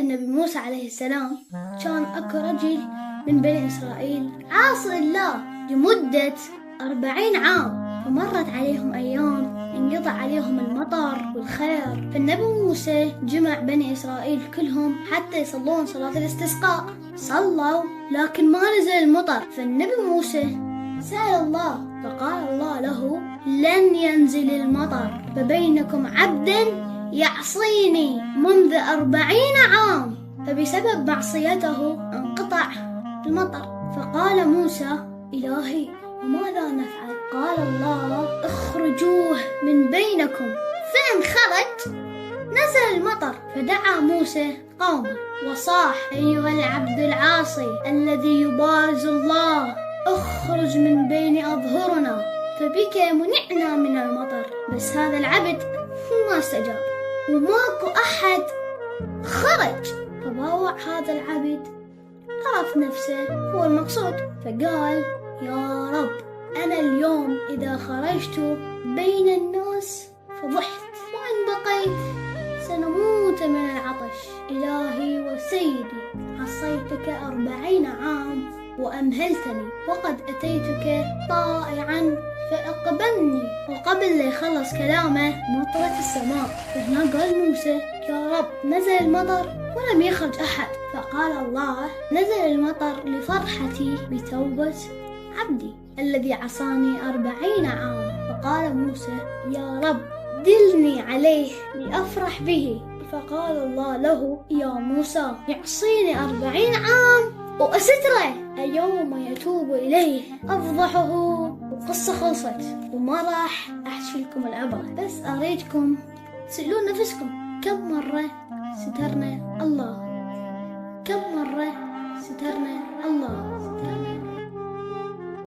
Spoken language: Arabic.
النبي موسى عليه السلام كان أكو رجل من بني إسرائيل عاصي الله لمدة 40 عام، فمرت عليهم أيام انقطع عليهم المطر والخير، فالنبي موسى جمع بني إسرائيل كلهم حتى يصلون صلاة الاستسقاء. صلوا لكن ما نزل المطر، فالنبي موسى سأل الله فقال الله له: لن ينزل المطر، فبينكم عبدا يعصيني منذ 40 عام، فبسبب معصيته انقطع المطر. فقال موسى: إلهي وماذا نفعل؟ قال الله: اخرجوه من بينكم. فإن خرج نزل المطر. فدعا موسى قومه وصاح: أيها العبد العاصي الذي يبارز الله، اخرج من بين أظهرنا، فبك منعنا من المطر. بس هذا العبد ما استجاب وماكو أحد خرج. فباوع هذا العبد، عرف نفسه هو المقصود، فقال: يا رب، أنا اليوم إذا خرجت بين الناس فضحت، وإن بقيت سنموت من العطش. إلهي وسيدي، عصيتك 40 عام وأمهلتني، وقد أتيتك طائعا فأقبلني. وقبل لا يخلص كلامه مطرت السماء. فهنا قال موسى: يا رب، نزل المطر ولم يخرج أحد. فقال الله: نزل المطر لفرحتي بتوبة عبدي الذي عصاني 40 عام. فقال موسى: يا رب، دلني عليه لأفرح به. فقال الله له: يا موسى، يعصيني 40 عام وأستره، اليوم يتوب إليه أفضحه. وقصة خلصت وما راح أحكي لكم العبرة، بس أريدكم تسألون نفسكم: كم مرة سترنا الله؟ كم مرة سترنا الله؟